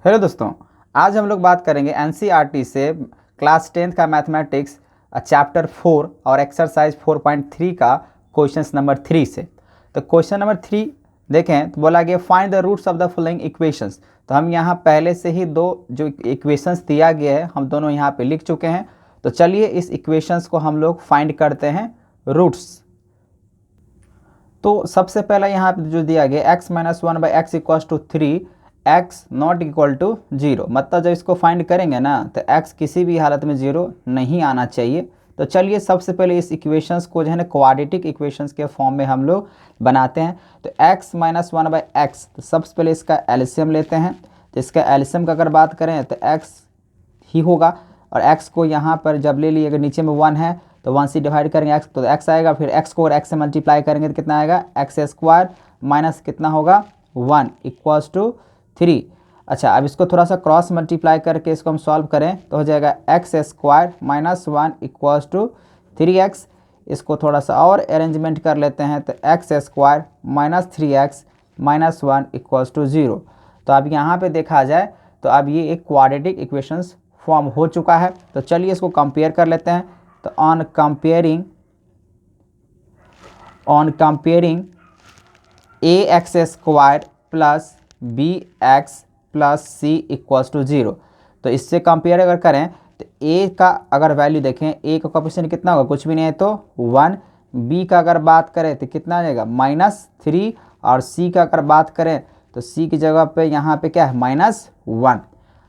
Hello दोस्तों, आज हम लोग बात करेंगे एनसीईआरटी से क्लास 10th का मैथमेटिक्स चैप्टर 4 और एक्सरसाइज 4.3 का क्वेश्चन नंबर 3 से। तो क्वेश्चन नंबर 3 देखें तो बोला गया find the roots of the following equations. तो हम यहाँ पहले से ही दो जो इक्वेशंस दिया गया है हम दोनों यहाँ पे लिख चुके हैं। तो चलिए इस इक्वेशंस को हम लोग फाइंड करते हैं रूट्स। तो सबसे पहला यहाँ पे जो दिया गया x - 1 by x equals to 3, x not equal to 0, मतलब जब इसको फाइंड करेंगे ना तो x किसी भी हालत में 0 नहीं आना चाहिए। तो चलिए सबसे पहले इस इक्वेशंस को जो है ना क्वाड्रेटिक इक्वेशंस के फॉर्म में हम लोग बनाते हैं। तो x - 1 बाई एक्स, तो सबसे पहले इसका एलसीएम लेते हैं। तो इसका एलसीएम का अगर बात करें तो x ही होगा, और x को यहाँ पर जब ले लिए, अगर नीचे में 1 है तो 1 से डिवाइड करेंगे x तो x आएगा, फिर x को और x से मल्टीप्लाई करेंगे तो कितना आएगा x² माइनस कितना होगा 1 इक्वल्स टू 3। अच्छा, अब इसको थोड़ा सा क्रॉस मल्टीप्लाई करके इसको हम सॉल्व करें तो हो जाएगा x² minus 1 equals to 3x। इसको थोड़ा सा और अरेंजमेंट कर लेते हैं तो x² minus 3x minus 1 equals to 0। तो अब यहाँ पे देखा जाए तो अब ये एक क्वाड्रेटिक इक्वेशंस फॉर्म हो चुका है। तो चलिए इसको कंपेयर कर लेते हैं। तो on comparing ax² plus bx plus c equals to 0। तो इससे कंपेयर अगर करें तो a का अगर वैल्यू देखें, a का कोएफिशिएंट कितना होगा, कुछ भी नहीं है तो 1। b का अगर बात करें तो कितना आ जाएगा -3, और c का अगर बात करें तो c की जगह पे यहाँ पे क्या है -1।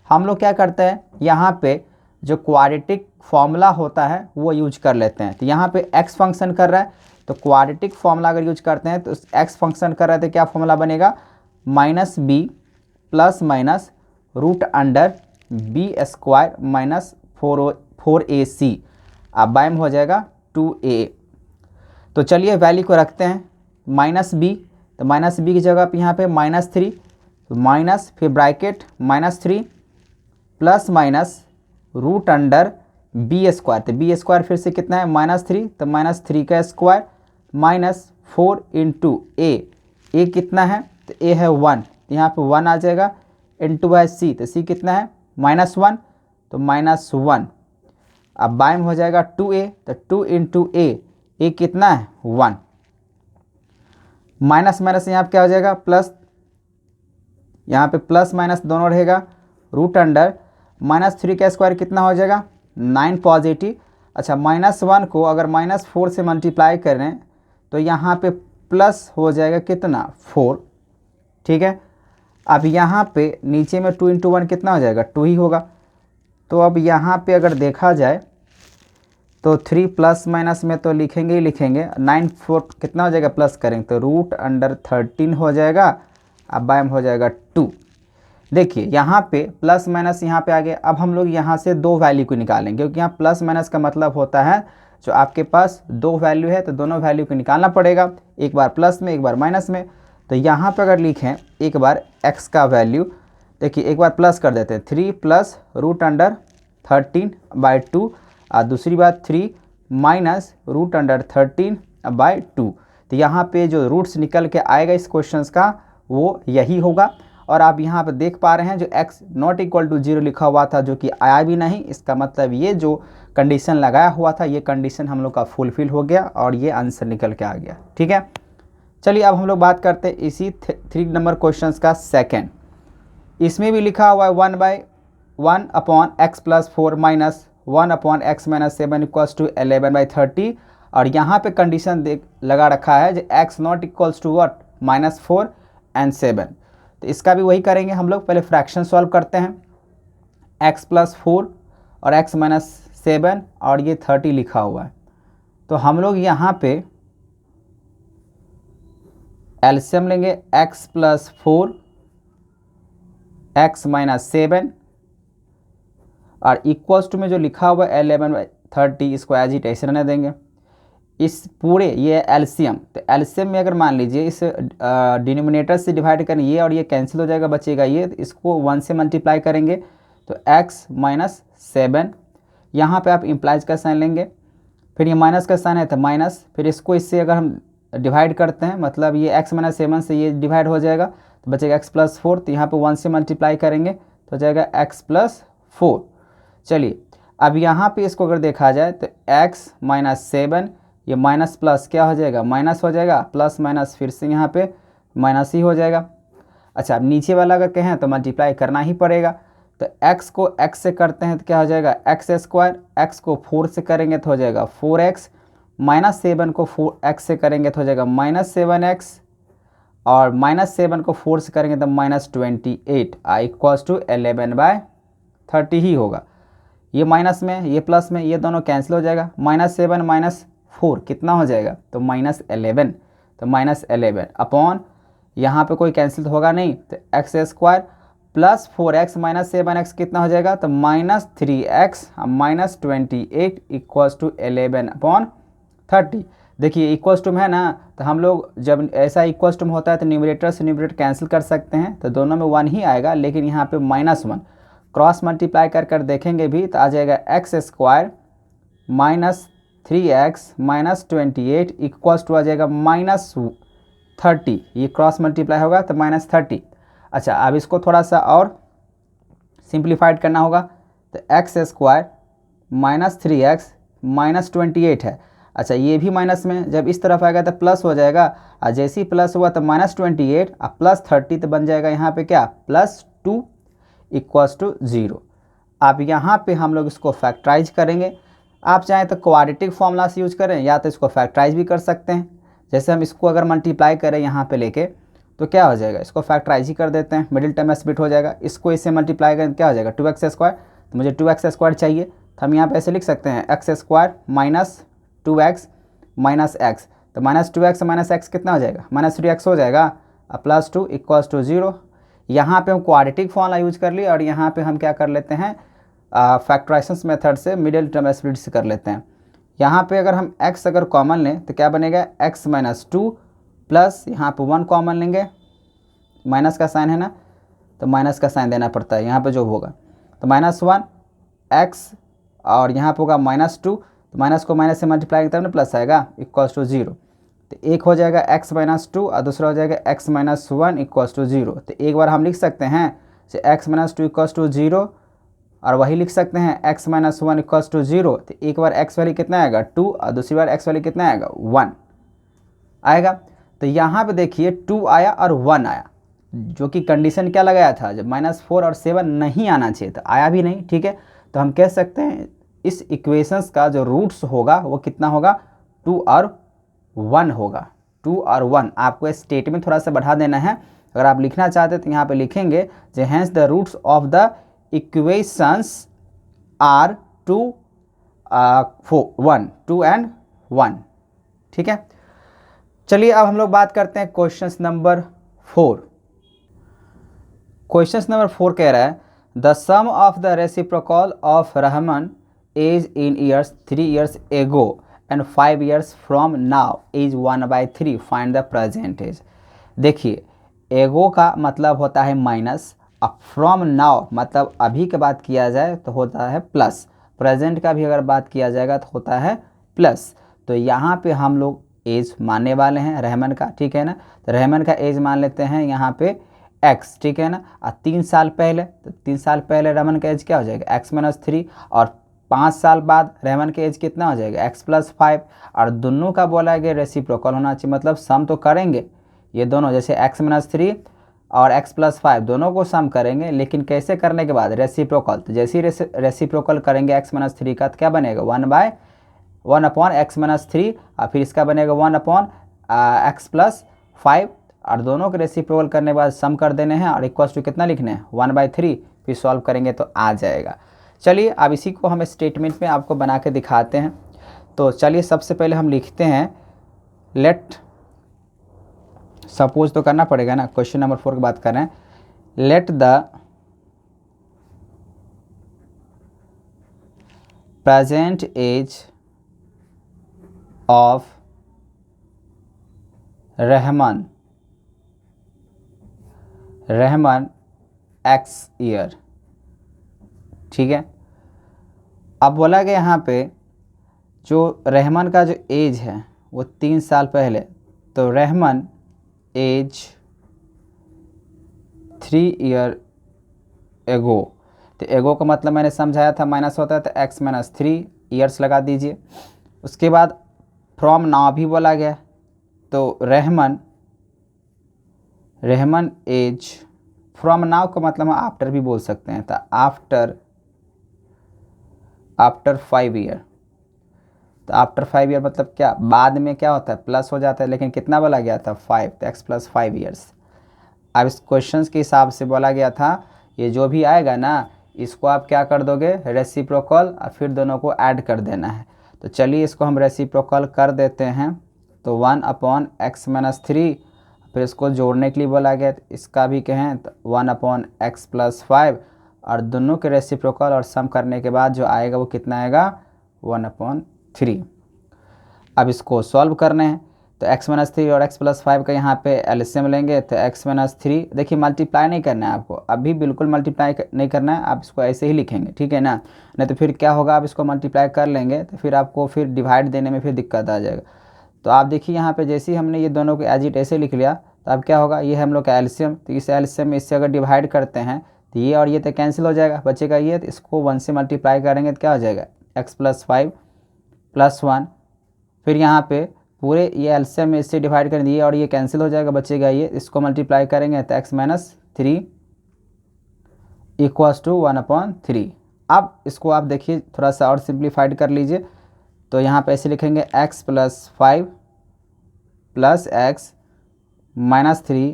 हम लोग क्या करते हैं, यहाँ पे जो क्वाड्रेटिक फॉर्मूला होता है वो यूज कर लेते हैं। तो यहाँ पे x फंक्शन कर रहा है तो क्वाड्रेटिक फॉर्मूला अगर यूज करते हैं तो x फंक्शन कर रहा है तो क्या फॉर्मूला बनेगा -b plus minus root under b² minus 4ac, अब बाय में हो जाएगा 2a। तो चलिए वैल्यू को रखते हैं -b, तो -b की जगह पे यहाँ पे -3, तो माइनस फिर bracket -3 plus minus root under b², तो b² फिर से कितना है -3, तो -3 का स्क्वायर माइनस 4 इंटू a कितना है तो a है 1, तो यहाँ पे 1 आ जाएगा, इंटू है c, तो c कितना है -1, तो -1। अब बाय में हो जाएगा 2a, तो 2 इंटू a कितना है 1, माइनस माइनस यहाँ पे क्या हो जाएगा प्लस, यहाँ पे प्लस माइनस दोनों रहेगा, रूट अंडर -3 का स्क्वायर कितना हो जाएगा 9 पॉजिटिव। अच्छा, -1 को अगर -4 से मल्टीप्लाई करें तो यहाँ पे प्लस हो जाएगा कितना 4, ठीक है। अब यहाँ पे नीचे में 2 इंटू 1 कितना हो जाएगा 2 ही होगा। तो अब यहाँ पे अगर देखा जाए तो 3 प्लस माइनस में तो लिखेंगे ही लिखेंगे, 9 4 कितना हो जाएगा प्लस करेंगे तो रूट अंडर 13 हो जाएगा, अब बाय में हो जाएगा 2। देखिए यहाँ पे प्लस माइनस यहाँ पे आ गया। अब हम लोग यहाँ से दो वैल्यू को निकालेंगे, क्योंकि यहाँ प्लस माइनस का मतलब होता है जो आपके पास दो वैल्यू है तो दोनों वैल्यू को निकालना पड़ेगा, एक बार प्लस में एक बार माइनस में। तो यहाँ पे अगर लिखें एक बार x का वैल्यू, देखिए एक बार प्लस कर देते हैं 3 प्लस रूट अंडर 13/2, और दूसरी बात 3 माइनस रूट अंडर 13/2। तो यहाँ पे जो रूट्स निकल के आएगा इस क्वेश्चन का वो यही होगा। और आप यहाँ पर देख पा रहे हैं जो x नॉट इक्वल टू 0 लिखा हुआ था जो कि आया भी नहीं, इसका मतलब ये जो कंडीशन लगाया हुआ था ये कंडीशन हम लोग का फुलफिल हो गया और ये आंसर निकल के आ गया, ठीक है। चलिए अब हम लोग बात करते हैं इसी 3 नंबर क्वेश्चन का सेकेंड। इसमें भी लिखा हुआ है 1/1/x plus 4 minus 1/x minus 7 equals to 11/30, और यहाँ पे कंडीशन लगा रखा है जो x not equals to what -4 and 7। तो इसका भी वही करेंगे हम लोग, पहले फ्रैक्शन सॉल्व करते हैं, x प्लस 4 और x माइनस 7 और ये 30 लिखा हुआ है। तो हम लोग यहाँ पे एलसीएम लेंगे, x प्लस 4 x माइनस 7 और इक्वल्स टू में जो लिखा हुआ है 11/30, इसको एज इट ऐसे रहने देंगे। इस पूरे ये एलसीएम, तो एलसीएम में अगर मान लीजिए इस डिनोमिनेटर से डिवाइड करें ये और ये कैंसिल हो जाएगा, बचेगा ये, तो इसको 1 से मल्टीप्लाई करेंगे तो x माइनस 7, यहाँ पे आप इम्प्लाइज का साइन लेंगे, फिर ये माइनस का साइन है तो माइनस, फिर इसको इससे अगर हम डिवाइड करते हैं मतलब ये x माइनस 7 से ये डिवाइड हो जाएगा तो बचेगा x प्लस 4, तो यहाँ पे 1 से मल्टीप्लाई करेंगे तो हो जाएगा x प्लस 4। चलिए अब यहाँ पे इसको अगर देखा जाए तो x माइनस 7, ये माइनस प्लस क्या हो जाएगा, माइनस हो जाएगा, प्लस माइनस फिर से यहाँ पे माइनस ही हो जाएगा। अच्छा अब नीचे वाला अगर कहें तो मल्टीप्लाई करना ही पड़ेगा, तो x को x से करते हैं तो क्या हो जाएगा एक्स स्क्वायर, x को 4 से करेंगे तो हो जाएगा 4x, माइनस 7 को 4x से करेंगे तो हो जाएगा माइनस 7x, और माइनस 7 को 4 से करेंगे तो माइनस 28, आई इक्वल्स टू 11/30 ही होगा। ये माइनस में ये प्लस में ये दोनों कैंसिल हो जाएगा, माइनस 7 माइनस 4 कितना हो जाएगा तो माइनस 11, तो माइनस 11 अपॉन यहाँ पे कोई कैंसिल तो होगा नहीं, तो x square plus 4x minus 7x कितना हो जाएगा तो minus 3x minus 28 equals to 11/30। देखिए इक्वल्स टू में है ना, तो हम लोग जब ऐसा इक्वल्स टू में होता है तो न्यूमरेटर से न्यूमरेटर कैंसिल कर सकते हैं, तो दोनों में 1 ही आएगा, लेकिन यहाँ पे -1 क्रॉस मल्टीप्लाई कर देखेंगे भी तो आ जाएगा x square minus 3x minus 28 equals to आ जाएगा -30, ये क्रॉस मल्टीप्लाई होगा तो -30। अच्छा अब इसको थोड़ा सा और सिंप्लीफाइड करना होगा, तो x square minus 3x minus 28 है। अच्छा ये भी माइनस में, जब इस तरफ आएगा तो प्लस हो जाएगा, और जैसे ही प्लस हुआ तो -28 और प्लस 30 तो बन जाएगा यहाँ पे क्या +2 इक्वल्स टू 0। अब यहाँ पे हम लोग इसको फैक्टराइज करेंगे, आप चाहें तो क्वाड्रेटिक फॉर्मूला से यूज करें या तो इसको फैक्टराइज भी कर सकते हैं। जैसे हम इसको अगर मल्टीप्लाई करें यहाँ पे लेके तो क्या हो जाएगा, इसको फैक्टराइज ही कर देते हैं, मिडिल टर्म स्प्लिट हो जाएगा, इसको इससे मल्टीप्लाई करें क्या हो जाएगा 2x स्क्वायर, तो मुझे 2x स्क्वायर चाहिए, तो हम यहाँ पे ऐसे लिख सकते हैं x square minus 2x minus x, तो माइनस 2x माइनस एक्स कितना हो जाएगा -3x हो जाएगा, और +2 इक्वल्स टू 0। यहाँ पे हम क्वाड्रेटिक फॉर्मूला यूज कर लिए और यहाँ पे हम क्या कर लेते हैं फैक्टराइजेशन मेथड से मिडिल टर्म स्प्लिट से कर लेते हैं। यहाँ पे अगर हम x अगर कॉमन लें तो क्या बनेगा x माइनस 2 प्लस यहाँ पे 1 कॉमन लेंगे, माइनस का साइन है ना तो माइनस का साइन देना पड़ता है यहाँ पे जो होगा, तो -1 x और यहाँ पे होगा -2, तो माइनस को माइनस से मल्टीप्लाई करते हैं ना प्लस आएगा इक्वल्स टू 0, तो एक हो जाएगा x माइनस 2 और दूसरा हो जाएगा x माइनस 1 इक्वल्स टू 0। तो एक बार हम लिख सकते हैं x माइनस 2 इक्वल्स टू 0 और वही लिख सकते हैं x माइनस 1 इक्वल्स टू 0, तो एक बार x वैल्यू कितना आएगा 2 और दूसरी बार x वैल्यू कितना आएगा 1 आएगा। तो यहाँ पे देखिए 2 आया और 1 आया, जो कि कंडीशन क्या लगाया था जब -4 और 7 नहीं आना चाहिए था, आया भी नहीं, ठीक है। तो हम कह सकते हैं इस इक्वेशंस का जो रूट्स होगा वो कितना होगा 2 और 1 होगा, 2 और 1। आपको स्टेटमेंट थोड़ा सा बढ़ा देना है, अगर आप लिखना चाहते हैं तो यहाँ पे लिखेंगे जे hence the roots of the equations are 2 1 2 and 1, ठीक है। चलिए अब हम लोग बात करते हैं क्वेश्चन नंबर 4। क्वेश्चन नंबर 4 कह रहा है the sum of the reciprocal of Rahman age in years 3 years ago and 5 years from now is 1/3, find the present age. देखिए एगो का मतलब होता है माइनस, अब फ्रॉम नाउ मतलब अभी के बात किया जाए तो होता है प्लस, प्रेजेंट का भी अगर बात किया जाएगा तो होता है प्लस। तो यहाँ पे हम लोग एज मानने वाले हैं रहमान का, ठीक है ना, तो रहमान का एज मान लेते हैं यहाँ पे x, ठीक है ना, और 3 साल पहले, तो 3 साल पहले रहमान का एज क्या हो जाएगा x माइनस 3, और 5 साल बाद रहमान का एज कितना हो जाएगा x प्लस 5, और दोनों का बोला गया रेसिप्रोकल होना चाहिए, मतलब सम तो करेंगे ये दोनों, जैसे x माइनस 3 और x प्लस 5 दोनों को सम करेंगे, लेकिन कैसे करने के बाद रेसिप्रोकल, तो जैसे ही रेसिप्रोकल करेंगे x माइनस 3 का तो क्या बनेगा 1 अपॉन x माइनस 3, और फिर इसका बनेगा 1 अपॉन x प्लस 5, और दोनों के रेसिप्रोकल करने के बाद सम कर देने हैं और इक्वल्स टू कितना लिखना है 1/3, फिर सॉल्व करेंगे तो आ जाएगा। चलिए अब इसी को हम स्टेटमेंट में आपको बना के दिखाते हैं। तो चलिए सबसे पहले हम लिखते हैं लेट, सपोज तो करना पड़ेगा ना, क्वेश्चन नंबर 4 की बात कर रहे हैं, let the present age of Rahman x year, ठीक है। अब बोला गया यहाँ पे जो रहमान का जो एज है वो 3 साल पहले, तो रहमान एज 3 year एगो। तो एगो का मतलब मैंने समझाया था माइनस होता है, तो x माइनस 3 ईयर्स लगा दीजिए। उसके बाद फ्रॉम नाउ भी बोला गया, तो रहमान एज, फ्रॉम नाउ का मतलब हम आफ्टर भी बोल सकते हैं, तो आफ्टर 5 ईयर। तो आफ्टर 5 ईयर मतलब क्या, बाद में क्या होता है, प्लस हो जाता है, लेकिन कितना बोला गया था 5, तो x प्लस 5 ईयर्स। अब इस क्वेश्चंस के हिसाब से बोला गया था ये जो भी आएगा ना, इसको आप क्या कर दोगे, रेसिप्रोकल, और फिर दोनों को ऐड कर देना है। तो चलिए इसको हम रेसिप्रोकल कर देते हैं। तो 1/x माइनस 3, फिर इसको जोड़ने के लिए बोला गया, तो इसका भी कहें तो 1/x प्लस 5, और दोनों के रेसिप्रोकल और सम करने के बाद जो आएगा वो कितना आएगा, 1/3। अब इसको सॉल्व करने हैं, तो x माइनस 3 और x प्लस 5 का यहाँ पे एलसीएम लेंगे, तो x माइनस 3, देखिए मल्टीप्लाई नहीं करना है आपको, अभी बिल्कुल मल्टीप्लाई नहीं करना है, आप इसको ऐसे ही लिखेंगे, ठीक है ना। नहीं तो फिर क्या होगा, आप इसको मल्टीप्लाई कर लेंगे तो फिर आपको फिर डिवाइड देने में फिर दिक्कत आ जाएगा। तो आप देखिए यहाँ पे जैसे ही हमने ये दोनों को एज इट ऐसे लिख लिया, तो अब क्या होगा, ये है हम लोग का एलसीएम, तो इस एलसीएम में इससे अगर डिवाइड करते हैं तो ये और ये तो कैंसिल हो जाएगा, बचेगा ये, तो इसको 1 से मल्टीप्लाई करेंगे तो क्या हो जाएगा, x प्लस 5 प्लस 1, फिर यहाँ पे पूरे ये एलसीएम में इससे डिवाइड कर दिए और ये कैंसिल हो जाएगा, बचेगा ये, इसको मल्टीप्लाई करेंगे तो x माइनस 3 इक्वल्स टू 1/3। अब इसको आप देखिए थोड़ा सा और सिंप्लीफाइड कर लीजिए, तो यहाँ पे ऐसे लिखेंगे x plus 5 plus x minus 3।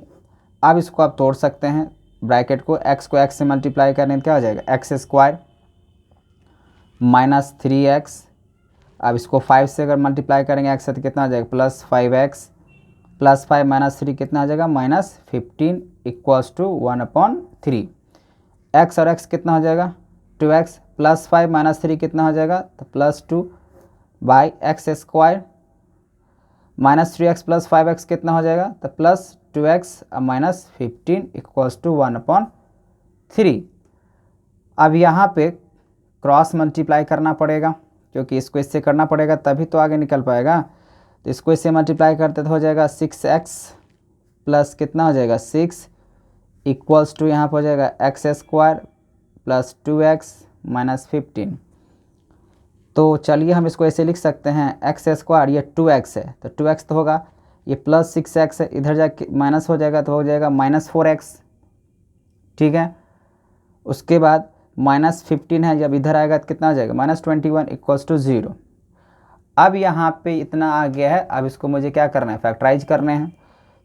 अब इसको आप तोड़ सकते हैं ब्रैकेट को, x को x से मल्टीप्लाई करने तो क्या हो जाएगा, x स्क्वायर माइनस 3x। अब इसको 5 से अगर मल्टीप्लाई करेंगे x से तो कितना आ जाएगा, प्लस 5x प्लस 5 माइनस 3 कितना आ जाएगा, माइनस 15 इक्वल्स टू 1/3। x और x कितना हो जाएगा, 2x प्लस 5 माइनस 3 कितना हो जाएगा, तो plus 2 by x square minus 3x plus 5x कितना हो जाएगा, तो plus 2x minus 15 equals to 1/3। अब यहाँ पे क्रॉस मल्टीप्लाई करना पड़ेगा, क्योंकि इसको इससे करना पड़ेगा तभी तो आगे निकल पाएगा। तो इसको इससे मल्टीप्लाई करते तो हो जाएगा 6x प्लस कितना हो जाएगा 6 इक्वल्स टू यहाँ पर हो जाएगा x square plus 2x minus 15। तो चलिए हम इसको ऐसे लिख सकते हैं, एक्स स्क्वायर ये 2x है तो 2x तो होगा, ये प्लस 6x है, इधर जाके माइनस हो जाएगा तो हो जाएगा माइनस 4x, ठीक है। उसके बाद माइनस 15 है, जब इधर आएगा तो कितना आ जाएगा, माइनस 21 इक्वल्स टू 0। अब यहाँ पे इतना आ गया है, अब इसको मुझे क्या करना है, फैक्टराइज करने हैं।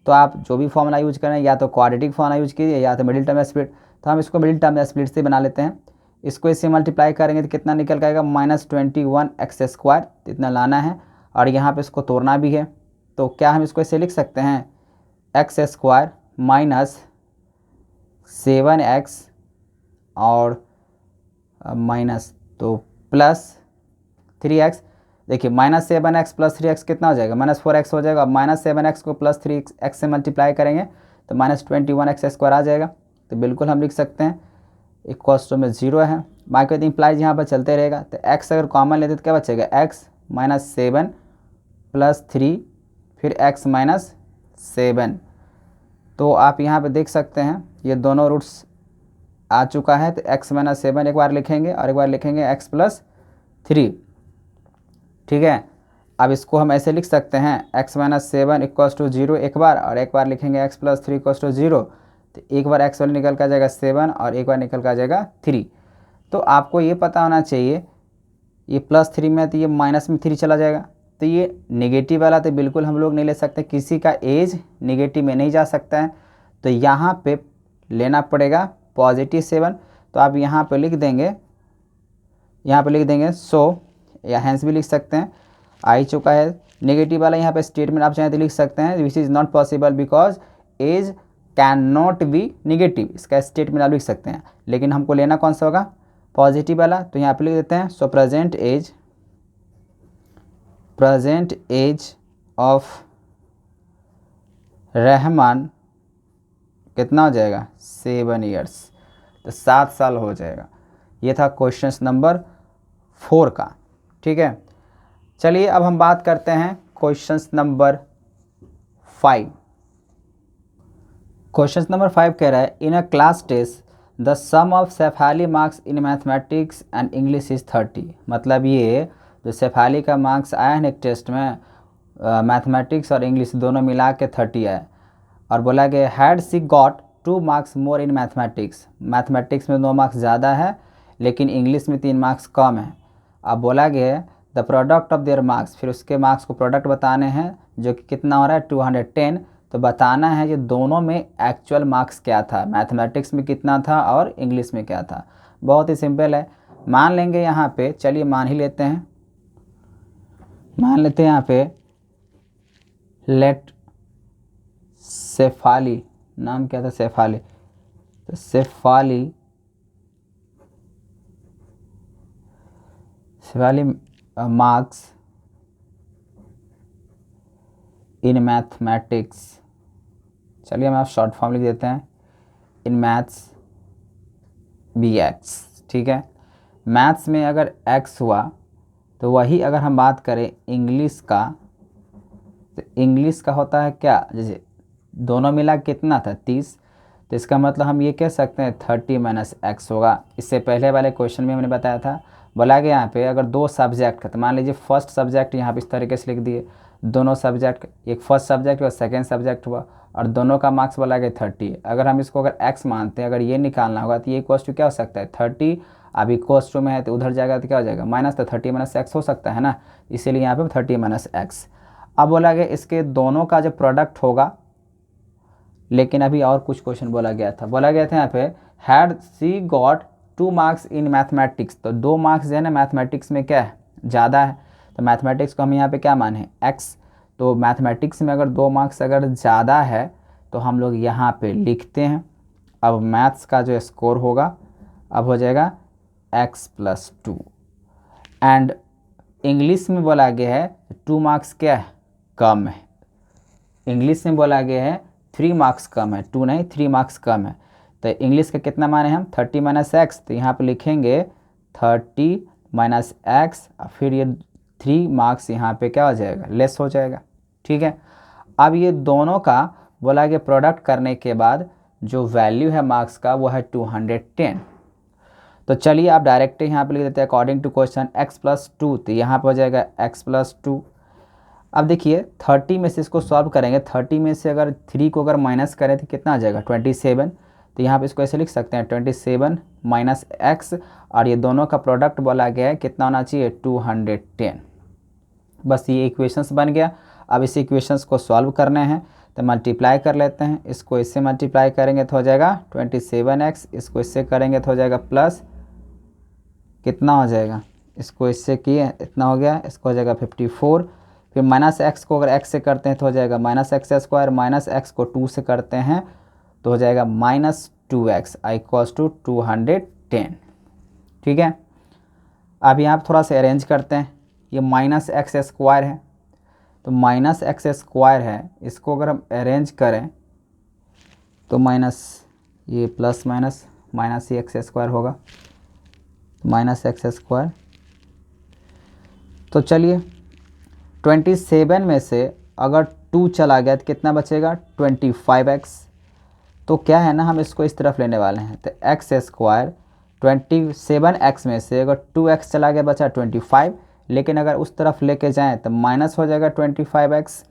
तो आप जो भी फॉर्मूला यूज करें, या तो क्वाड्रेटिक फॉर्मूला यूज कीजिए या तो मिडिल टर्म स्प्लिट। तो हम इसको मिडिल टर्म स्प्लिट से बना लेते हैं। इसको इससे मल्टीप्लाई करेंगे तो कितना निकल के आएगा, माइनस 21x स्क्वायर, इतना लाना है और यहाँ पे इसको तोड़ना भी है। तो क्या हम इसको ऐसे लिख सकते हैं, एक्स स्क्वायर माइनस 7x और माइनस तो प्लस 3x। देखिए माइनस 7x प्लस 3x कितना हो जाएगा, माइनस 4x हो जाएगा। माइनस 7x को प्लस 3x से मल्टीप्लाई करेंगे तो माइनस 21x स्क्वायर आ जाएगा। तो बिल्कुल हम लिख सकते हैं इक्वल्स टू में 0 है, बाकी तो इम्प्लाइज यहाँ पर चलते रहेगा। तो x अगर कॉमन लेते तो क्या बचेगा, x माइनस 7 प्लस 3 फिर x माइनस 7। तो आप यहाँ पे देख सकते हैं ये दोनों रूट्स आ चुका है। तो x माइनस 7 एक बार लिखेंगे और एक बार लिखेंगे x प्लस 3, ठीक है। अब इसको हम ऐसे लिख सकते हैं, x माइनस 7 इक्वल्स टू 0 एक बार, और एक बार लिखेंगे x प्लस 3 इक्वल्स टू 0। तो एक बार x वाले निकल कर जाएगा 7 और एक बार निकल कर जाएगा 3। तो आपको ये पता होना चाहिए ये प्लस 3 में तो ये माइनस में 3 चला जाएगा, तो ये नेगेटिव वाला तो बिल्कुल हम लोग नहीं ले सकते, किसी का एज नेगेटिव में नहीं जा सकता है। तो यहाँ पे लेना पड़ेगा पॉजिटिव 7। तो आप यहाँ पे लिख देंगे, सो या हैंस भी लिख सकते हैं, आ ही चुका है। नेगेटिव वाला यहाँ पे स्टेटमेंट आप चाहें तो लिख सकते हैं, which is not possible because age can not be negative, इसका स्टेटमेंट आप लिख सकते हैं। लेकिन हमको लेना कौन सा होगा, पॉजिटिव वाला। तो यहाँ पे लिख देते हैं, so present age of Rahman कितना हो जाएगा, 7 ईयर्स, तो 7 साल हो जाएगा। ये था क्वेश्चन नंबर 4 का, ठीक है। चलिए अब हम बात करते हैं क्वेश्चन नंबर 5। क्वेश्चन नंबर 5 कह रहा है, in a class test the sum of Shefali marks in mathematics and English is 30। मतलब ये जो शेफाली का मार्क्स आया है ना एक टेस्ट में, मैथमेटिक्स और इंग्लिश दोनों मिला के 30 आया। और बोला गया had she got 2 marks more in mathematics, mathematics में 2 मार्क्स ज़्यादा है लेकिन इंग्लिश में 3 मार्क्स कम है। अब बोला गया है the product of their marks, फिर उसके मार्क्स को प्रोडक्ट बताने हैं जो कि कितना हो रहा है 210। तो बताना है ये दोनों में एक्चुअल मार्क्स क्या था, मैथमेटिक्स में कितना था और इंग्लिश में क्या था। बहुत ही सिंपल है, मान लेंगे यहाँ पे, चलिए मान ही लेते हैं, मान लेते हैं यहाँ पे लेट शेफाली, नाम क्या था शेफाली, तो शेफाली मार्क्स इन मैथमेटिक्स, चलिए हम आप शॉर्ट फॉर्म लिख देते हैं इन मैथ्स BX, ठीक है। मैथ्स में अगर X हुआ तो वही अगर हम बात करें इंग्लिश का, तो इंग्लिश का होता है क्या, जैसे दोनों मिला कितना था 30, तो इसका मतलब हम ये कह सकते हैं 30 माइनस एक्स होगा। इससे पहले वाले क्वेश्चन में मैंने बताया था, बोला गया यहाँ पे अगर 2 सब्जेक्ट का, तो मान लीजिए फर्स्ट सब्जेक्ट यहाँ पे इस तरीके से लिख दिए, दोनों सब्जेक्ट, एक फर्स्ट सब्जेक्ट और सेकेंड सब्जेक्ट हुआ और दोनों का मार्क्स बोला गया 30। अगर हम इसको अगर एक्स मानते हैं, अगर ये निकालना होगा तो ये इक्वल्स टू क्या हो सकता है 30, अब इक्वल्स टू में है तो उधर जाएगा तो क्या हो जाएगा माइनस, तो 30 माइनस एक्स हो सकता है ना, इसीलिए यहाँ पे 30 माइनस एक्स। अब बोला गया इसके दोनों का जो प्रोडक्ट होगा, लेकिन अभी और कुछ क्वेश्चन बोला गया था, बोला गया था यहाँ पे had she got 2 marks in mathematics, तो 2 मार्क्स जो है ना मैथमेटिक्स में क्या है ज़्यादा है, तो मैथमेटिक्स को हम यहाँ पे क्या माने एक्स, तो मैथमेटिक्स में अगर 2 मार्क्स अगर ज़्यादा है तो हम लोग यहाँ पे लिखते हैं। अब मैथ्स का जो स्कोर होगा अब हो जाएगा x+2, एंड इंग्लिश में बोला गया है 2 मार्क्स क्या है कम है, इंग्लिश में बोला गया है 3 मार्क्स कम है, 2 नहीं 3 मार्क्स कम है। तो इंग्लिश का कितना माने हम 30 माइनस एक्स, तो यहाँ पे लिखेंगे 30 माइनस एक्स, फिर ये 3 मार्क्स यहाँ पे क्या हो जाएगा लेस हो जाएगा, ठीक है। अब ये दोनों का बोला गया प्रोडक्ट करने के बाद जो वैल्यू है मार्क्स का वो है 210। तो चलिए आप डायरेक्ट यहाँ पे लिख देते हैं अकॉर्डिंग टू क्वेश्चन x+2, तो यहाँ पे हो जाएगा x+2। अब देखिए 30 में से इसको सॉल्व करेंगे, 30 में से अगर 3 को अगर माइनस करें तो कितना आ जाएगा 27, तो यहाँ पे इसको ऐसे लिख सकते हैं 27 माइनस एक्स, और ये दोनों का प्रोडक्ट बोला गया है कितना होना चाहिए 210। बस ये इक्वेशंस बन गया। अब इस इक्वेशंस को सॉल्व करने हैं तो मल्टीप्लाई कर लेते हैं, इसको इससे मल्टीप्लाई करेंगे तो हो जाएगा 27x, इसको इससे करेंगे तो हो जाएगा प्लस कितना हो जाएगा, इसको इससे किए इतना हो गया, इसको हो जाएगा 54, फिर माइनस एक्स को अगर x से करते हैं तो हो जाएगा minus x square, minus x को 2 से करते हैं तो हो जाएगा -2x इक्वल्स टू 210, ठीक है। अब यहाँ पर थोड़ा सा अरेंज करते हैं, ये माइनस एक्स स्क्वायर है, तो माइनस एक्स स्क्वायर है, इसको अगर हम अरेंज करें तो माइनस ये प्लस माइनस माइनस ही एक्स स्क्वायर होगा, माइनस एक्स स्क्वायर। तो चलिए 27 में से अगर 2 चला गया तो कितना बचेगा 25x, तो क्या है ना हम इसको इस तरफ लेने वाले हैं, तो एक्स स्क्वायर 27x में से अगर 2x चला गया बचा 25, लेकिन अगर उस तरफ लेके जाएं तो माइनस हो जाएगा 25x।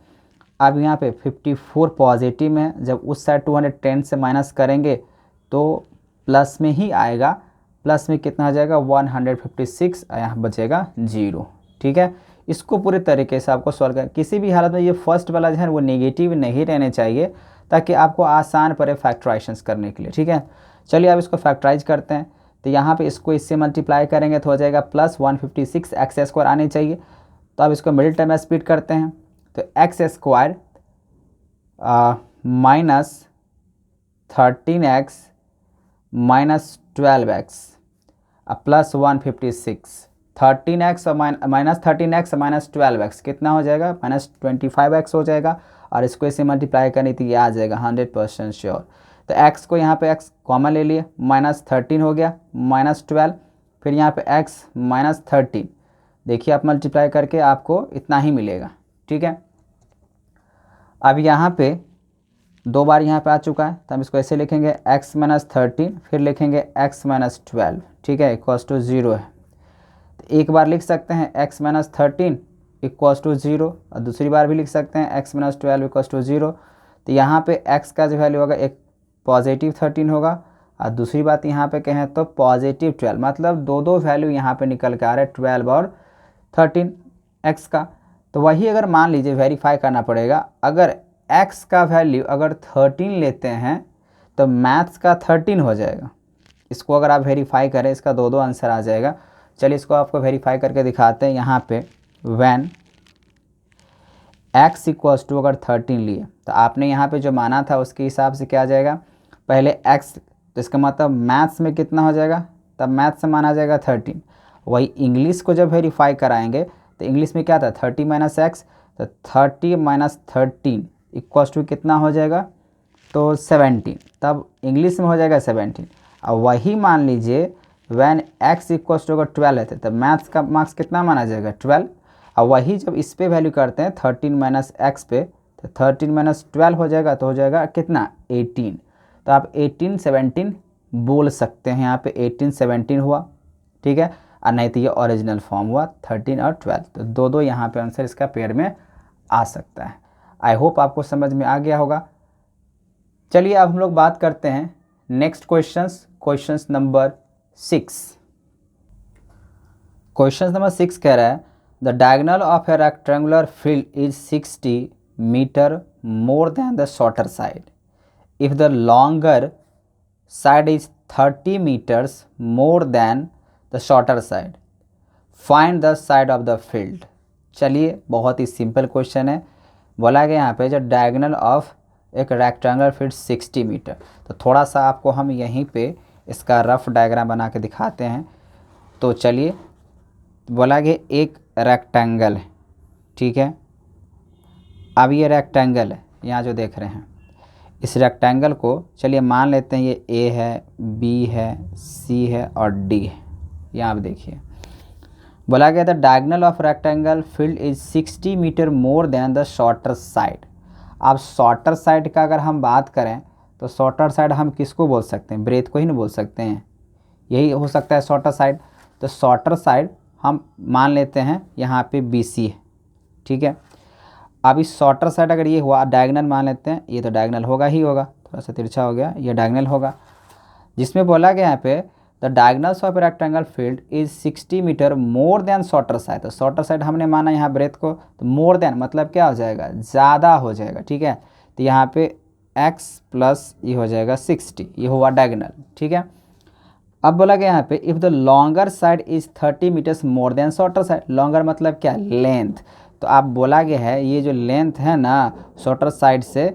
अब यहाँ पे 54 पॉजिटिव में है, जब उस साइड 210 से माइनस करेंगे तो प्लस में ही आएगा, प्लस में कितना आ जाएगा 156, यहाँ बचेगा 0, ठीक है। इसको पूरे तरीके से आपको सॉल्व कर, किसी भी हालत में ये फर्स्ट वाला जो है वो नेगेटिव नहीं रहने चाहिए ताकि आपको आसान पड़े फैक्टराइजेशंस करने के लिए, ठीक है। चलिए अब इसको फैक्टराइज करते हैं, तो यहाँ पे इसको इससे मल्टीप्लाई करेंगे तो हो जाएगा प्लस 156 एक्स स्क्वायर आने चाहिए। तो अब इसको मिडिल टर्म में स्प्लिट करते हैं, तो x square minus 13x minus 12x plus 156, 13x और माइनस 13x माइनस 12x कितना हो जाएगा -25x हो जाएगा, और इसको इसे मल्टीप्लाई करनी थी ये आ जाएगा 100% श्योर। तो x को यहाँ पे x कॉमन ले लिए, -13 हो गया -12, फिर यहाँ पे x -13, देखिए आप मल्टीप्लाई करके आपको इतना ही मिलेगा, ठीक है। अब यहाँ पे 2 बार यहाँ पे आ चुका है, तो हम इसको ऐसे लिखेंगे x माइनस 13, फिर लिखेंगे x माइनस 12, ठीक है, इक्वल्स टू 0 है। तो एक बार लिख सकते हैं x माइनस 13 इक्वल्स टू 0, और दूसरी बार भी लिख सकते हैं x माइनस 12 इक्वल्स टू 0। तो यहाँ पे x का जो वैल्यू होगा एक पॉजिटिव 13 होगा, और दूसरी बात यहाँ पे कहें तो पॉजिटिव 12, मतलब दो वैल्यू यहाँ पे निकल के आ रहा है 12 और 13 x का। तो वही अगर मान लीजिए वेरीफाई करना पड़ेगा, अगर x का वैल्यू अगर 13 लेते हैं तो मैथ्स का 13 हो जाएगा। इसको अगर आप वेरीफाई करें, इसका दो आंसर आ जाएगा। चलिए इसको आपको वेरीफाई करके दिखाते हैं। यहाँ पे व्हेन x इक्वल्स टू अगर 13 लिए, तो आपने यहाँ पे जो माना था उसके हिसाब से क्या आ जाएगा, पहले x, तो इसका मतलब मैथ्स में कितना हो जाएगा, तब मैथ्स से माना जाएगा 13। वही इंग्लिश को जब वेरीफाई कराएंगे तो इंग्लिश में क्या था 30 माइनस एक्स, तो 30 माइनस 13 इक्वल्स टू कितना हो जाएगा, तो 17, तब इंग्लिश में हो जाएगा 17। अब वही मान लीजिए व्हेन x इक्वल्स टू अगर 12 लेते तब मैथ्स का मार्क्स कितना माना जाएगा 12। अब वही जब इस पे वैल्यू करते हैं 13 माइनस एक्स पे, तो 13 माइनस 12 हो जाएगा, तो हो जाएगा कितना 18। तो आप 18 17 बोल सकते हैं, यहाँ पे 18 17 हुआ, ठीक है, और नहीं तो ये ओरिजिनल फॉर्म हुआ 13 और 12। तो दो यहाँ पे आंसर इसका पेयर में आ सकता है। आई होप आपको समझ में आ गया होगा। चलिए अब हम लोग बात करते हैं next questions number 6। Question number 6 कह रहा है the diagonal of a rectangular field is 60 metre more than the shorter side if the longer side is 30 metres more than the shorter side, find the side of the field. चलिए बहुत ही simple question है। बोला गया यहाँ पे जो diagonal of एक rectangular field 60 metre, तो थोड़ा सा आपको हम यहीं पे इसका रफ डायग्राम बना के दिखाते हैं। तो चलिए, बोला गया एक रेक्टेंगल है, ठीक है। अब ये रेक्टेंगल है यहाँ जो देख रहे हैं, इस रेक्टेंगल को चलिए मान लेते हैं ये ए है, बी है, सी है और डी है। यहाँ आप देखिए बोला गया था diagonal of rectangle field is 60 metre more than the shorter side. अब शॉर्टर साइड का अगर हम बात करें तो शॉर्टर साइड हम किसको बोल सकते हैं, ब्रेथ को ही नहीं बोल सकते हैं, यही हो सकता है शॉर्टर साइड। तो शॉर्टर साइड हम मान लेते हैं यहाँ पे BC है, ठीक है। अब इस शॉर्टर साइड अगर ये हुआ डायगोनल मान लेते हैं, ये तो डायगोनल होगा ही होगा, थोड़ा सा तिरछा हो गया, ये डायगोनल होगा। जिसमें बोला गया यहाँ पे the diagonals of rectangle field is 60 metre more than shorter side. तो शॉर्टर साइड हमने माना यहाँ ब्रेथ को, तो मोर देन मतलब क्या हो जाएगा, ज़्यादा हो जाएगा, ठीक है। तो यहाँ पे x प्लस ये हो जाएगा 60, ये हुआ डायगोनल, ठीक है। अब बोला गया यहाँ पे if the longer side is 30 metres more than shorter side. Longer मतलब क्या, लेंथ। तो आप बोला गया है ये जो लेंथ है ना शॉर्टर साइड से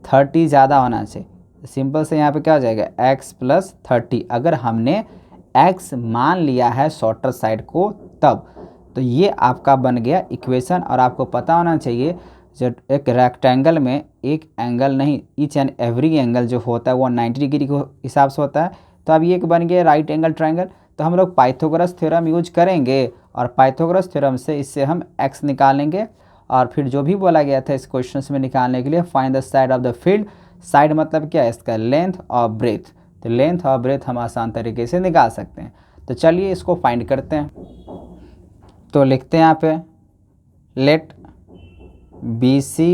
30 ज़्यादा होना चाहिए। सिंपल से यहाँ पे क्या हो जाएगा x प्लस 30। अगर हमने x मान लिया है शॉर्टर साइड को तब, तो ये आपका बन गया इक्वेशन। और आपको पता होना चाहिए जो एक रेक्टेंगल में एक एंगल नहीं, ईच एंड एवरी एंगल जो होता है वो 90 डिग्री के हिसाब से होता है। तो अब ये एक बन गया राइट एंगल ट्रायंगल। तो हम लोग पाइथागोरस थ्योरम यूज करेंगे और पाइथागोरस थ्योरम से इससे हम x निकालेंगे और फिर जो भी बोला गया था इस क्वेश्चन में निकालने के लिए find the side of the field. Side मतलब क्या है इसका, लेंथ और ब्रेथ। तो लेंथ और ब्रेथ हम आसान तरीके से निकाल सकते हैं। तो चलिए इसको फाइंड करते हैं। तो लिखते हैं यहाँ पे let BC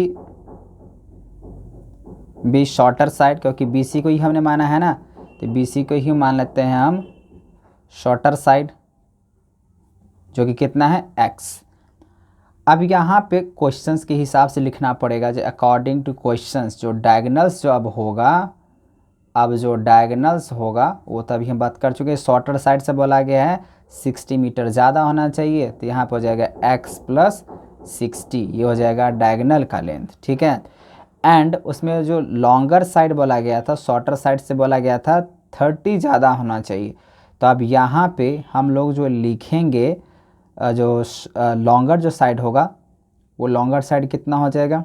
be shorter side, क्योंकि BC को ही हमने माना है ना, तो BC को ही मान लेते हैं हम शॉर्टर साइड, जो कि कितना है x। अब यहाँ पे क्वेश्चंस के हिसाब से लिखना पड़ेगा जो अकॉर्डिंग टू क्वेश्चंस जो डायगोनल्स जो अब होगा, अब जो डायगोनल्स होगा वो तभी हम बात कर चुके हैं। शॉर्टर साइड से बोला गया है 60 मीटर ज़्यादा होना चाहिए, तो यहाँ पर हो जाएगा x प्लस 60, ये हो जाएगा डायगोनल का लेंथ, ठीक है। एंड उसमें जो लॉन्गर साइड बोला गया था, शॉर्टर साइड से बोला गया था 30 ज़्यादा होना चाहिए। तो अब यहाँ पे हम लोग जो लिखेंगे जो लॉन्गर जो साइड होगा वो लॉन्गर साइड कितना हो जाएगा,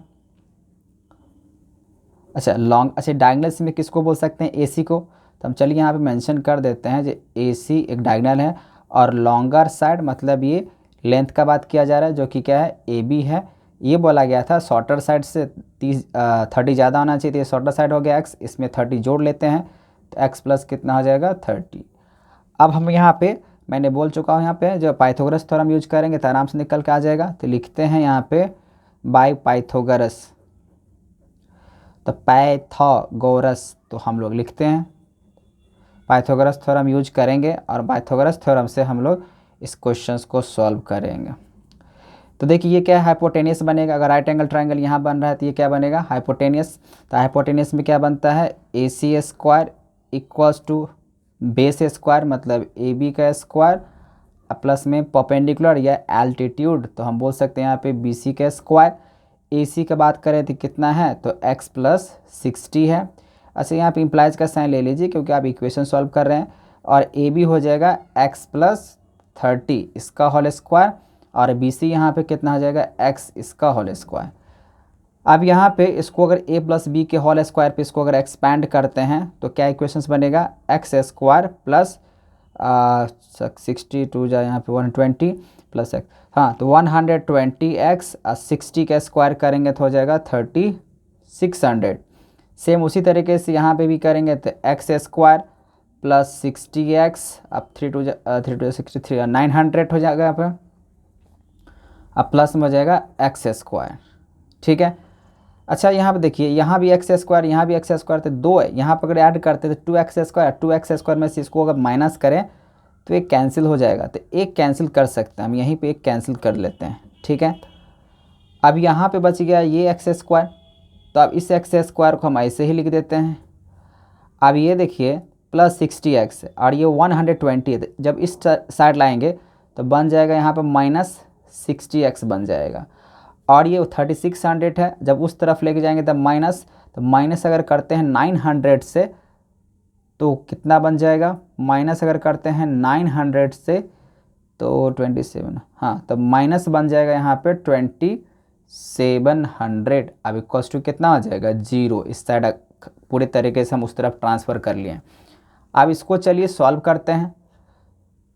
अच्छा डायगोनल में किसको बोल सकते हैं, AC को। तो हम चलिए यहाँ पे मेंशन कर देते हैं जो AC एक डायगोनल है और लॉन्गर साइड मतलब ये लेंथ का बात किया जा रहा है जो कि क्या है AB है। ये बोला गया था शॉर्टर साइड से 30 ज़्यादा होना चाहिए, तो ये शॉर्टर साइड हो गया x, इसमें 30 जोड़ लेते हैं तो x प्लस कितना हो जाएगा 30। अब हम यहाँ पे मैंने बोल चुका हूँ, यहाँ पे जो पाइथागोरस थ्योरम यूज करेंगे तो आराम से निकल के आ जाएगा। तो लिखते हैं यहाँ पे बाय पाइथागोरस, तो पाइथागोरस तो हम लोग लिखते हैं पाइथागोरस थ्योरम यूज करेंगे और पाइथागोरस थ्योरम से हम लोग इस क्वेश्चंस को सॉल्व करेंगे। तो देखिए ये क्या है, हाइपोटेनियस बनेगा। अगर राइट एंगल ट्रायंगल यहाँ बन रहा है तो ये क्या बनेगा, हाइपोटेनियस। तो हाइपोटेनियस में क्या बनता है, AC square equals to base square, मतलब AB का स्क्वायर प्लस में परपेंडिकुलर या एल्टीट्यूड, तो हम बोल सकते हैं यहाँ पे BC का स्क्वायर। AC का बात करें तो कितना है, तो x प्लस 60 है। अच्छा यहाँ पे इम्प्लाइज का साइन ले लीजिए क्योंकि आप इक्वेशन सॉल्व कर रहे हैं। और AB हो जाएगा x प्लस 30 इसका होल स्क्वायर, और BC यहाँ पे कितना हो जाएगा x इसका होल स्क्वायर। अब यहाँ पे इसको अगर a प्लस बी के होल स्क्वायर पे इसको अगर एक्सपैंड करते हैं तो क्या इक्वेशंस बनेगा, एक्स स्क्वायर प्लस 62 जा यहाँ पे 120 प्लस x, हाँ तो 120x 60 का स्क्वायर करेंगे तो हो जाएगा 3600। सेम उसी तरीके से यहाँ पे भी करेंगे तो एक्स स्क्वायर प्लस 60x, अब 3 2 63 900 हो जाएगा यहाँ पे, अब प्लस में हो जाएगा एक्स स्क्वायर। ठीक है। अच्छा यहाँ पे देखिए यहाँ भी एक्स स्क्वायर, यहाँ भी एक्स स्क्वायर, तो 2 है, यहाँ पर अगर ऐड करते तो 2x स्क्वायर में से इसको अगर माइनस करें तो एक कैंसिल हो जाएगा, तो एक कैंसिल कर सकते हैं हम, यहीं पे एक कैंसिल कर लेते हैं। ठीक है। अब यहाँ पे बच गया ये एक्स स्क्वायर, तो अब इस एक्स स्क्वायर को हम ऐसे ही लिख देते हैं। अब ये देखिए प्लस 60x और ये 120 है, जब इस साइड लाएंगे तो बन जाएगा यहाँ पर माइनस 60x बन जाएगा। और ये 3600 है, जब उस तरफ लेके जाएंगे तब माइनस, तो माइनस अगर करते हैं 900 से तो कितना बन जाएगा, माइनस अगर करते हैं 900 से तो 27, हाँ तो माइनस बन जाएगा यहाँ पे 2700। अब इक्वल्स टू कितना हो जाएगा 0, इस साइड पूरे तरीके से हम उस तरफ ट्रांसफ़र कर लिए। अब इसको चलिए सॉल्व करते हैं,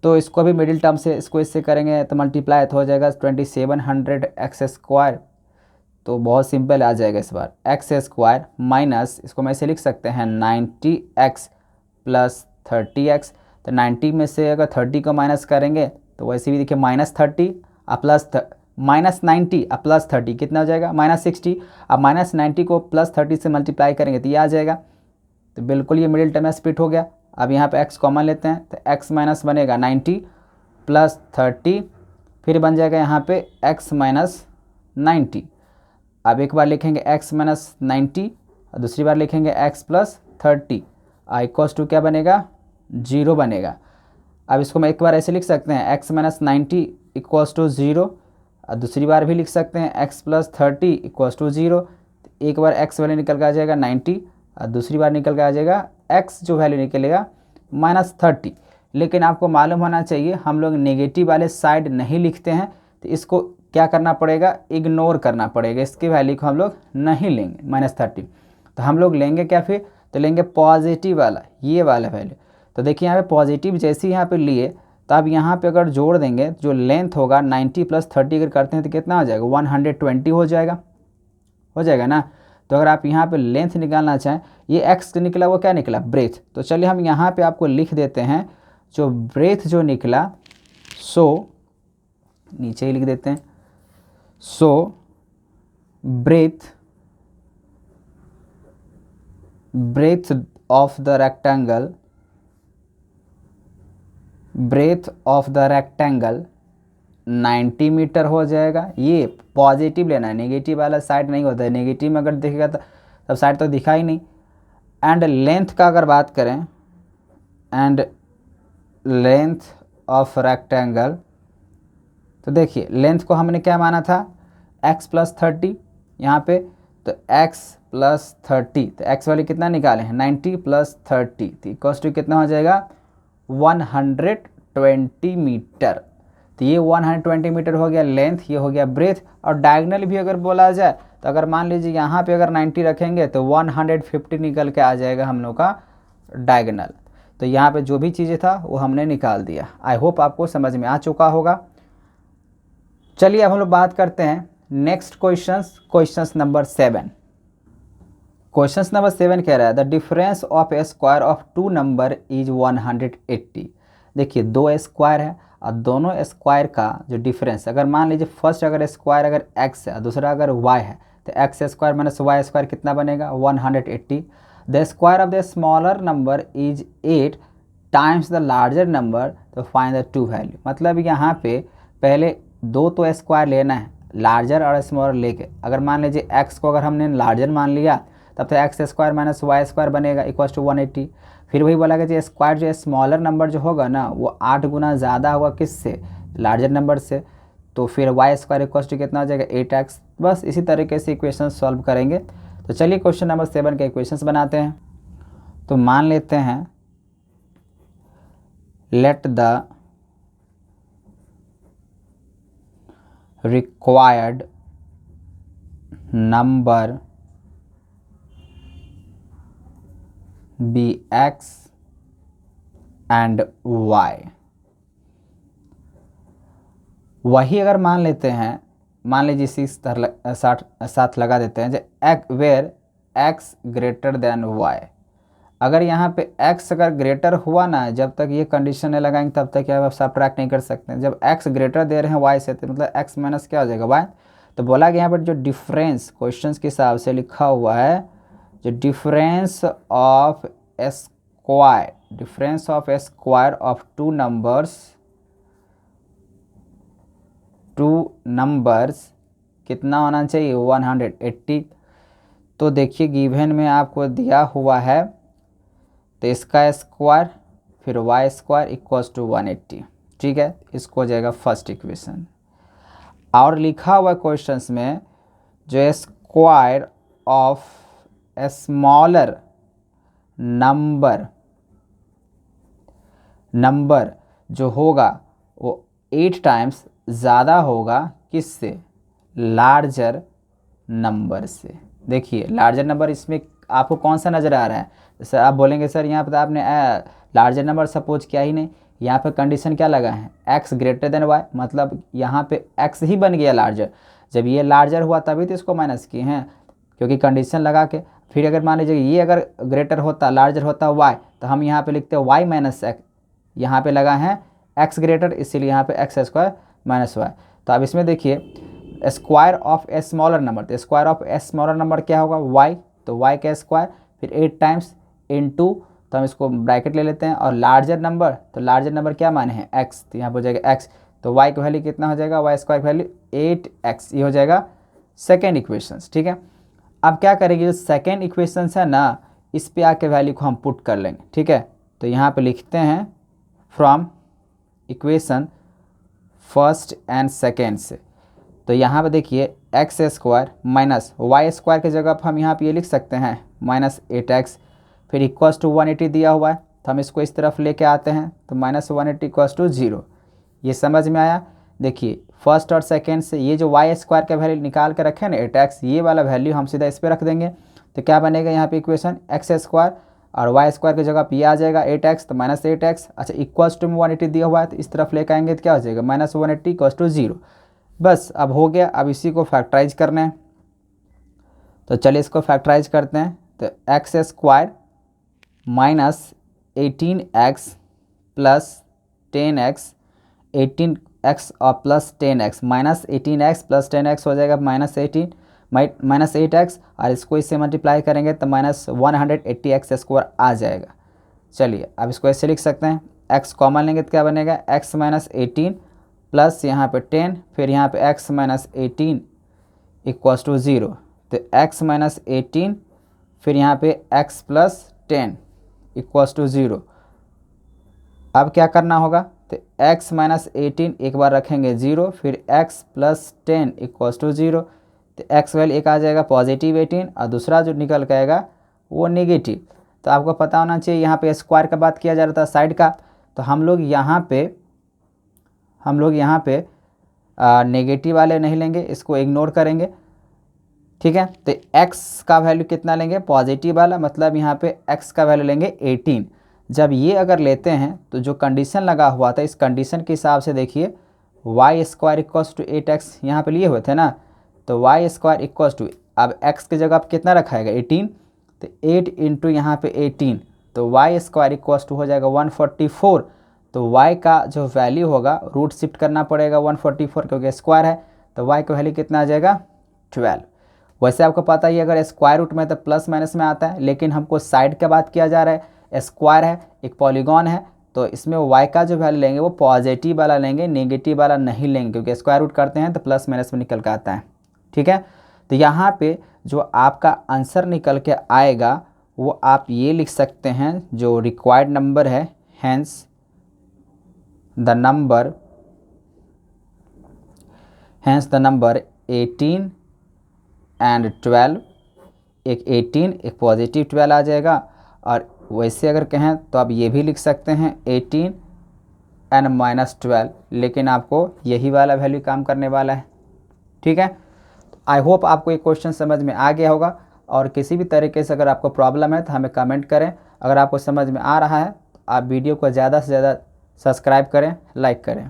तो इसको भी मिडिल टर्म से इसको इससे करेंगे तो मल्टीप्लाई तो हो जाएगा 2700 एक्स स्क्वायर, तो बहुत सिंपल आ जाएगा इस बार, एक्स स्क्वायर माइनस इसको मैं ऐसे लिख सकते हैं 90x प्लस 30x, तो 90 में से अगर 30 को माइनस करेंगे तो वैसे भी देखिए माइनस 30 प्लस माइनस 90 प्लस 30 कितना हो जाएगा माइनस 60। अब माइनस 90 को प्लस 30 से मल्टीप्लाई करेंगे तो ये आ जाएगा, तो बिल्कुल ये मिडिल टर्म में स्प्लिट हो गया। अब यहाँ पे x कॉमन लेते हैं तो x माइनस बनेगा 90 प्लस 30, फिर बन जाएगा यहाँ पे x माइनस 90। अब एक बार लिखेंगे x माइनस 90 और दूसरी बार लिखेंगे x प्लस 30, इक्वल्स टू क्या बनेगा 0 बनेगा। अब इसको मैं एक बार ऐसे लिख सकते हैं x माइनस 90 इक्वल्स टू 0, और दूसरी बार भी लिख सकते हैं x प्लस 30 इक्वल्स टू 0। एक बार x वैल्यू निकल के आ जाएगा 90 और दूसरी बार निकल के आ जाएगा x जो वैल्यू निकलेगा माइनस 30। लेकिन आपको मालूम होना चाहिए हम लोग नेगेटिव वाले साइड नहीं लिखते हैं, तो इसको क्या करना पड़ेगा, इग्नोर करना पड़ेगा, इसकी वैल्यू को हम लोग नहीं लेंगे माइनस 30। तो हम लोग लेंगे क्या फिर, तो लेंगे पॉजिटिव वाला, ये वाला वैल्यू। तो देखिए यहाँ पे पॉजिटिव जैसे ही यहाँ पे लिए तो अब यहाँ पे अगर जोड़ देंगे जो लेंथ होगा 90 प्लस 30 अगर करते हैं तो कितना हो जाएगा 120 हो जाएगा ना। तो अगर आप यहाँ पे लेंथ निकालना चाहें, ये x निकला वो क्या निकला ब्रेथ, तो चलिए हम यहाँ पे आपको लिख देते हैं जो ब्रेथ जो निकला, सो नीचे ही लिख देते हैं, so breadth of the rectangle 90 metre हो जाएगा। ये पॉजिटिव लेना है, नेगेटिव वाला साइड नहीं होता है, नेगेटिव में अगर देखेगा तो तब साइड तो दिखा ही नहीं। एंड लेंथ का अगर बात करें, एंड लेंथ ऑफ रेक्टेंगल, तो देखिए लेंथ को हमने क्या माना था x प्लस 30 यहाँ पे, तो x प्लस 30, तो x वाली कितना निकाले हैं 90 प्लस 30, तो इक्वल्स टू कितना हो जाएगा 120 मीटर। तो ये 120 मीटर हो गया लेंथ, ये हो गया ब्रेथ। और डायगनल भी अगर बोला जाए तो अगर मान लीजिए यहाँ पे अगर 90 रखेंगे तो 150 निकल के आ जाएगा हम लोग का डायगनल। तो यहाँ पे जो भी चीज़ें था वो हमने निकाल दिया। आई होप आपको समझ में आ चुका होगा। चलिए अब हम लोग बात करते हैं next question number 7। Question number 7 कह रहा है the difference of a square of two number is 180। देखिए दो स्क्वायर है और दोनों स्क्वायर का जो डिफरेंस, अगर मान लीजिए फर्स्ट अगर स्क्वायर अगर x है और दूसरा अगर y है तो x square minus y square कितना बनेगा 180। The square of the smaller number is 8 times the larger number, तो फाइंड द टू वैल्यू। मतलब यहाँ पे पहले दो तो स्क्वायर लेना है, लार्जर और स्मॉलर लेके। अगर मान लीजिए x को अगर हमने लार्जर मान लिया तब तो x square minus y square बनेगा इक्वल टू 180। फिर वही बोला कि स्क्वायर जो स्मॉलर नंबर जो होगा ना वो 8 गुना ज़्यादा होगा किससे, लार्जर नंबर से, तो फिर वाई स्क्वायर इक्वल टू कितना हो जाएगा 8x। बस इसी तरीके से इक्वेशन सॉल्व करेंगे। तो चलिए क्वेश्चन नंबर 7 के इक्वेशंस बनाते हैं। तो मान लेते हैं let the required number be x and y। वही अगर मान लेते हैं, मान लीजिए इसी साथ लगा देते हैं जो where x greater than y। अगर यहाँ पे x अगर ग्रेटर हुआ ना, जब तक ये कंडीशन नहीं लगाएंगे तब तक क्या आप सब्ट्रैक्ट नहीं कर सकते हैं। जब x ग्रेटर दे रहे हैं y से तो मतलब x माइनस क्या हो जाएगा y। तो बोला कि यहाँ पर जो डिफरेंस क्वेश्चन के हिसाब से लिखा हुआ है, जो difference of square of two numbers कितना होना चाहिए 180। तो देखिए गिवन में आपको दिया हुआ है तो इसका स्क्वायर फिर वाई स्क्वायर इक्वल्स टू 180। ठीक है, इसको हो जाएगा फर्स्ट इक्वेशन। और लिखा हुआ क्वेश्चंस में जो square of a smaller number जो होगा वो 8 टाइम्स ज़्यादा होगा किससे, लार्जर नंबर से। देखिए लार्जर नंबर इसमें आपको कौन सा नज़र आ रहा है। जैसे आप बोलेंगे सर यहाँ पर आपने लार्जर नंबर सपोज किया ही नहीं, यहाँ पे कंडीशन क्या लगा है x ग्रेटर देन y, मतलब यहाँ पे x ही बन गया लार्जर। जब ये लार्जर हुआ तभी तो इसको माइनस किए हैं, क्योंकि कंडीशन लगा के। फिर अगर मान लीजिए ये अगर ग्रेटर होता लार्जर होता y तो हम यहाँ पे लिखते y माइनस x, यहाँ पे लगा है x ग्रेटर इसीलिए यहाँ पे x स्क्वायर माइनस y। तो अब इसमें देखिए square of a smaller number, तो square of a smaller number क्या होगा y, तो y का स्क्वायर फिर 8 टाइम्स इनटू, तो हम इसको ब्रैकेट ले लेते हैं। और लार्जर नंबर, तो लार्जर नंबर क्या माने हैं x, तो यहाँ पर हो जाएगा x, तो y की वैल्यू कितना हो जाएगा y स्क्वायर की वैल्यू 8x। ये हो जाएगा सेकेंड इक्वेशन। ठीक है, अब क्या करेंगे जो सेकेंड इक्वेशन है ना इस पे आके वैल्यू को हम पुट कर लेंगे। ठीक है, तो यहाँ पे लिखते हैं from equation first and second से। तो यहाँ पे देखिए x square minus y square की जगह पर हम यहाँ पे ये लिख सकते हैं माइनस 8x, फिर इक्वल्स टू 180 दिया हुआ है तो हम इसको इस तरफ लेके आते हैं तो माइनस 180 इक्वल्स टू 0। ये समझ में आया। देखिए फर्स्ट और सेकेंड से ये जो वाई स्क्वायर का वैल्यू निकाल के रखे ना 8x, ये वाला वैल्यू हम सीधा इस पर रख देंगे तो क्या बनेगा यहाँ पे इक्वेशन एक्स स्क्वायर और वाई स्क्वायर की जगह पे ये आ जाएगा 8x, तो माइनस 8x। अच्छा इक्वल्स टू में 180 दिया हुआ है तो इस तरफ लेकर आएंगे तो क्या हो जाएगा माइनस 180 इक्वल्स टू 0। बस अब हो गया। अब इसी को फैक्टराइज करना है तो चलिए इसको फैक्टराइज करते हैं। तो x square minus 18x plus 10x, 18x और plus 10x, minus 18x plus 10x हो जाएगा माइनस 8x, और इसको इससे मल्टीप्लाई करेंगे तो माइनस 180x स्क्वायर आ जाएगा। चलिए अब इसको ऐसे लिख सकते हैं, x कॉमन लेंगे तो क्या बनेगा x माइनस 18 प्लस यहाँ पे 10, फिर यहाँ पे x माइनस 18 इक्वल्स टू 0, तो x माइनस 18 फिर यहाँ पे x प्लस 10 इक्वल्स टू 0। अब क्या करना होगा तो x माइनस 18 एक बार रखेंगे 0, फिर x प्लस 10 इक्वल्स टू 0, तो x वैल्यू एक आ जाएगा पॉजिटिव 18 और दूसरा जो निकल के आएगा वो नेगेटिव। तो आपको पता होना चाहिए यहाँ पे स्क्वायर का बात किया जा रहा था साइड का, तो हम लोग यहाँ पे नेगेटिव वाले नहीं लेंगे, इसको इग्नोर करेंगे। ठीक है, तो x का वैल्यू कितना लेंगे पॉजिटिव वाला, मतलब यहाँ पे x का वैल्यू लेंगे 18। जब ये अगर लेते हैं तो जो कंडीशन लगा हुआ था इस कंडीशन के हिसाब से देखिए Y square equals to 8x यहाँ पे लिए हुए थे ना, तो वाई स्क्वायर इक्वल टू, अब x की जगह आप कितना रखाएगा 18, तो 8 इंटू यहाँ पे 18, तो वाई स्क्वायर इक्वल टू हो जाएगा 144। तो y का जो वैल्यू होगा रूट शिफ्ट करना पड़ेगा 144 क्योंकि स्क्वायर है, तो y का वैल्यू कितना आ जाएगा 12। वैसे आपको पता ही अगर स्क्वायर रूट में तो प्लस माइनस में आता है, लेकिन हमको साइड का बात किया जा रहा है, स्क्वायर है, एक पॉलीगॉन है, तो इसमें y का जो वैल्यू लेंगे वो पॉजिटिव वाला लेंगे, नेगेटिव वाला नहीं लेंगे, क्योंकि स्क्वायर रूट करते हैं तो प्लस माइनस में निकल के आता है। ठीक है, तो यहाँ पे जो आपका आंसर निकल के आएगा वो आप ये लिख सकते हैं, जो रिक्वायर्ड नंबर है, हैंस द नंबर 18 एंड 12, एक 18 एक पॉजिटिव 12 आ जाएगा। और वैसे अगर कहें तो आप ये भी लिख सकते हैं 18 एंड -12, लेकिन आपको यही वाला वैल्यू काम करने वाला है। ठीक है, आई होप आपको ये क्वेश्चन समझ में आ गया होगा, और किसी भी तरीके से अगर आपको प्रॉब्लम है तो हमें कमेंट करें। अगर आपको समझ में आ रहा है तो आप वीडियो को ज़्यादा से ज़्यादा सब्सक्राइब करें, लाइक करें।